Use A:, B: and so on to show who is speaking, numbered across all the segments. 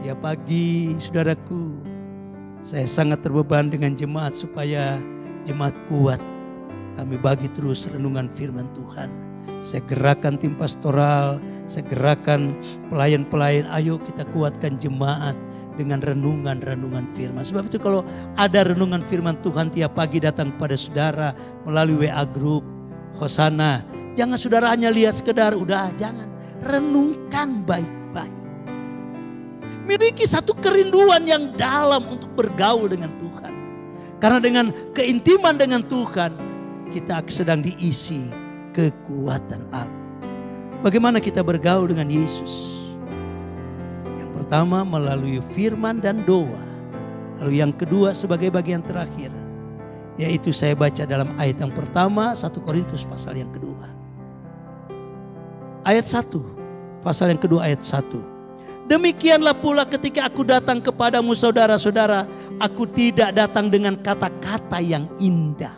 A: Tiap pagi saudaraku, saya sangat terbeban dengan jemaat supaya jemaat kuat. Kami bagi terus renungan firman Tuhan. Saya gerakan tim pastoral, saya gerakan pelayan-pelayan, ayo kita kuatkan jemaat dengan renungan-renungan firman. Sebab itu kalau ada renungan firman Tuhan tiap pagi datang kepada saudara melalui WA group, Hosana. Jangan saudara hanya lihat sekedar, udah jangan. Renungkan baik-baik. Miliki satu kerinduan yang dalam untuk bergaul dengan Tuhan. Karena dengan keintiman dengan Tuhan, kita sedang diisi kekuatan Allah. Bagaimana kita bergaul dengan Yesus? Yang pertama melalui firman dan doa. Lalu yang kedua sebagai bagian terakhir, yaitu saya baca dalam ayat yang pertama 1 Korintus pasal yang kedua. Ayat 1, pasal yang kedua ayat 1. Demikianlah pula ketika aku datang kepadamu saudara-saudara, aku tidak datang dengan kata-kata yang indah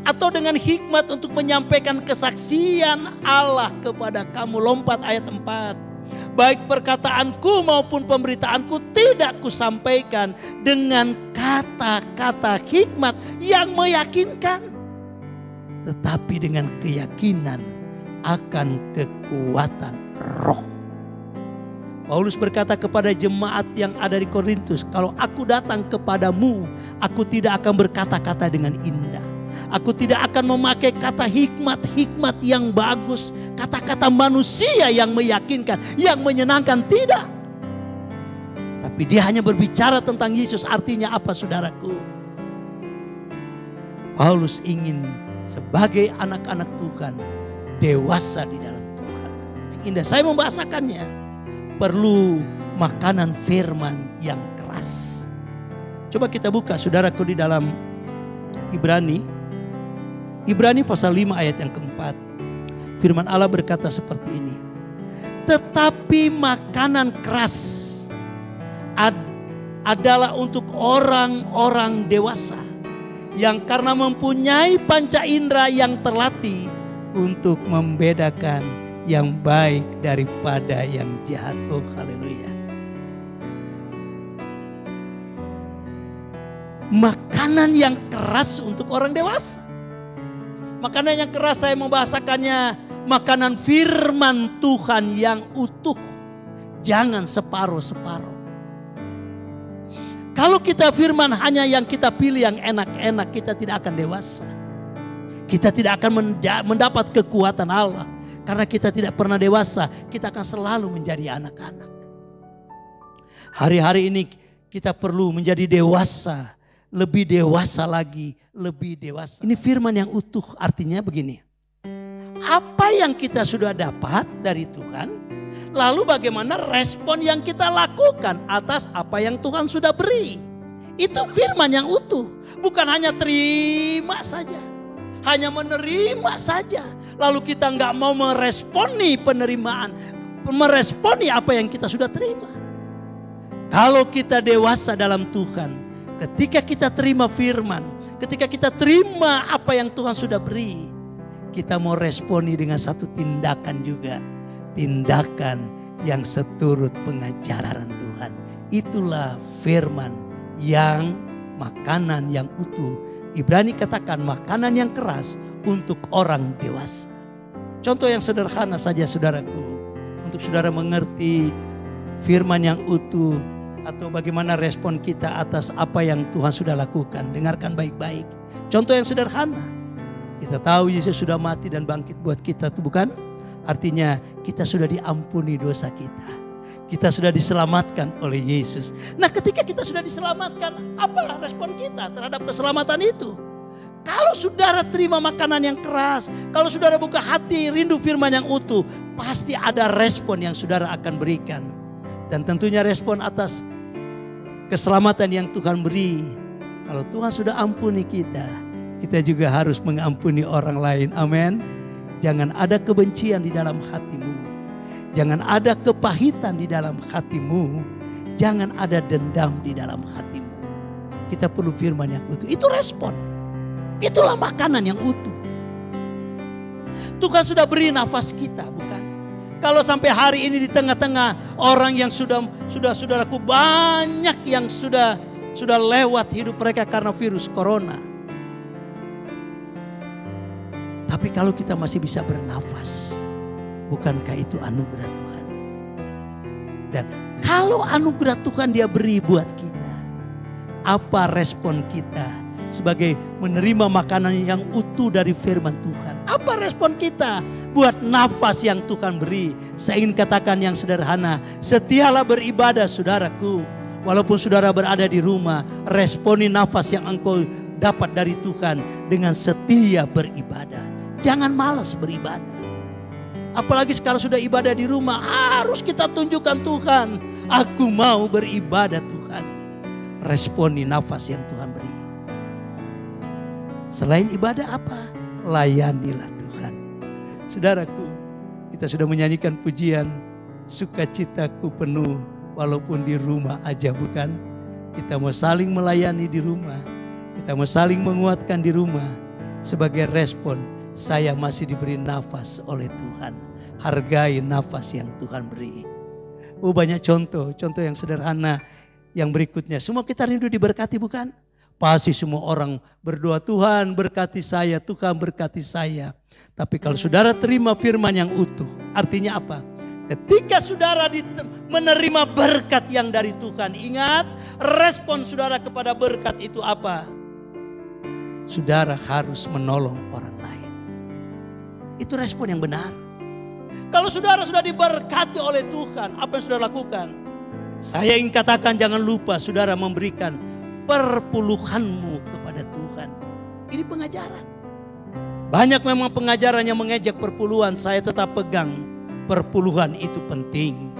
A: atau dengan hikmat untuk menyampaikan kesaksian Allah kepada kamu. Lompat ayat 4. Baik perkataanku maupun pemberitaanku tidak kusampaikan dengan kata-kata hikmat yang meyakinkan, tetapi dengan keyakinan akan kekuatan roh. Paulus berkata kepada jemaat yang ada di Korintus, kalau aku datang kepadamu, aku tidak akan berkata-kata dengan indah. Aku tidak akan memakai kata hikmat-hikmat yang bagus, kata-kata manusia yang meyakinkan, yang menyenangkan, tidak. Tapi dia hanya berbicara tentang Yesus. Artinya apa saudaraku? Paulus ingin sebagai anak-anak Tuhan dewasa di dalam Tuhan. Yang indah, saya membahasakannya. Perlu makanan firman yang keras. Coba kita buka saudaraku di dalam Ibrani pasal 5 ayat yang keempat. Firman Allah berkata seperti ini. Tetapi makanan keras adalah untuk orang-orang dewasa yang karena mempunyai panca indera yang terlatih untuk membedakan yang baik daripada yang jahat. Oh haleluya. Makanan yang keras untuk orang dewasa. Makanan yang keras saya membahasakannya makanan firman Tuhan yang utuh. Jangan separuh-separuh. Kalau kita firman hanya yang kita pilih yang enak-enak, kita tidak akan dewasa. Kita tidak akan mendapat kekuatan Allah. Karena kita tidak pernah dewasa, kita akan selalu menjadi anak-anak. Hari-hari ini kita perlu menjadi dewasa, lebih dewasa lagi, lebih dewasa. Ini firman yang utuh, artinya begini. Apa yang kita sudah dapat dari Tuhan, lalu bagaimana respon yang kita lakukan atas apa yang Tuhan sudah beri. Itu firman yang utuh, bukan hanya terima saja. Hanya menerima saja. Lalu kita nggak mau meresponi penerimaan. Meresponi apa yang kita sudah terima. Kalau kita dewasa dalam Tuhan. Ketika kita terima firman. Ketika kita terima apa yang Tuhan sudah beri. Kita mau responi dengan satu tindakan juga. Tindakan yang seturut pengajaran Tuhan. Itulah firman yang makanan yang utuh. Ibrani katakan makanan yang keras untuk orang dewasa. Contoh yang sederhana saja saudaraku. Untuk saudara mengerti firman yang utuh. Atau bagaimana respon kita atas apa yang Tuhan sudah lakukan. Dengarkan baik-baik. Contoh yang sederhana. Kita tahu Yesus sudah mati dan bangkit buat kita, itu bukan? Artinya kita sudah diampuni dosa kita. Kita sudah diselamatkan oleh Yesus. Nah ketika kita sudah diselamatkan, apa respon kita terhadap keselamatan itu? Kalau saudara terima makanan yang keras, kalau saudara buka hati rindu firman yang utuh, pasti ada respon yang saudara akan berikan. Dan tentunya respon atas keselamatan yang Tuhan beri. Kalau Tuhan sudah ampuni kita, kita juga harus mengampuni orang lain. Amin. Jangan ada kebencian di dalam hatimu. Jangan ada kepahitan di dalam hatimu. Jangan ada dendam di dalam hatimu. Kita perlu firman yang utuh. Itu respon. Itulah makanan yang utuh. Tuhan sudah beri nafas kita, bukan? Kalau sampai hari ini di tengah-tengah orang yang saudaraku banyak yang sudah lewat hidup mereka karena virus corona. Tapi kalau kita masih bisa bernafas, bukankah itu anugerah Tuhan? Dan kalau anugerah Tuhan dia beri buat kita, apa respon kita sebagai menerima makanan yang utuh dari firman Tuhan? Apa respon kita buat nafas yang Tuhan beri? Saya ingin katakan yang sederhana, setialah beribadah saudaraku. Walaupun saudara berada di rumah, responi nafas yang engkau dapat dari Tuhan dengan setia beribadah. Jangan malas beribadah. Apalagi sekarang sudah ibadah di rumah, harus kita tunjukkan Tuhan, aku mau beribadah Tuhan. Responi nafas yang Tuhan beri. Selain ibadah apa? Layanilah Tuhan. Saudaraku, kita sudah menyanyikan pujian, sukacitaku penuh walaupun di rumah aja, bukan? Kita mau saling melayani di rumah. Kita mau saling menguatkan di rumah. Sebagai respon, saya masih diberi nafas oleh Tuhan. Hargai nafas yang Tuhan beri. Banyak contoh yang sederhana. Yang berikutnya, semua kita rindu diberkati, bukan? Pasti semua orang berdoa, Tuhan berkati saya, Tuhan berkati saya. Tapi kalau saudara terima firman yang utuh, artinya apa? Ketika saudara menerima berkat yang dari Tuhan, ingat respon saudara kepada berkat itu apa? Saudara harus menolong orang lain. Itu respon yang benar. Kalau saudara sudah diberkati oleh Tuhan, apa yang saudara lakukan? Saya ingin katakan, jangan lupa saudara memberikan perpuluhanmu kepada Tuhan. Ini pengajaran. Banyak memang pengajaran yang mengejek perpuluhan. Saya tetap pegang perpuluhan itu penting.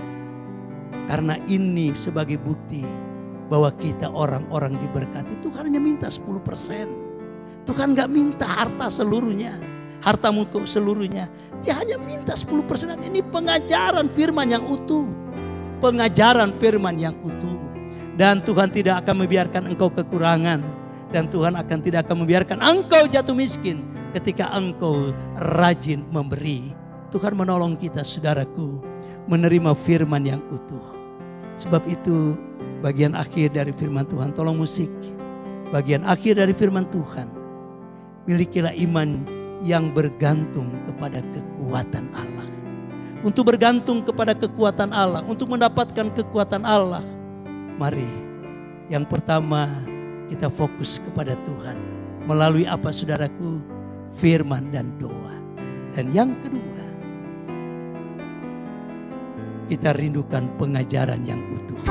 A: Karena ini sebagai bukti bahwa kita orang-orang diberkati. Tuhan hanya minta 10%. Tuhan gak minta harta seluruhnya, hartamu seluruhnya. Dia hanya minta 10%. Ini pengajaran firman yang utuh. Pengajaran firman yang utuh. Dan Tuhan tidak akan membiarkan engkau kekurangan. Dan Tuhan tidak akan membiarkan engkau jatuh miskin ketika engkau rajin memberi. Tuhan menolong kita saudaraku menerima firman yang utuh. Sebab itu bagian akhir dari firman Tuhan, tolong musik. Bagian akhir dari firman Tuhan, milikilah iman yang bergantung kepada kekuatan Allah. Untuk bergantung kepada kekuatan Allah, untuk mendapatkan kekuatan Allah, mari yang pertama kita fokus kepada Tuhan. Melalui apa saudaraku? Firman dan doa. Dan yang kedua, kita rindukan pengajaran yang utuh.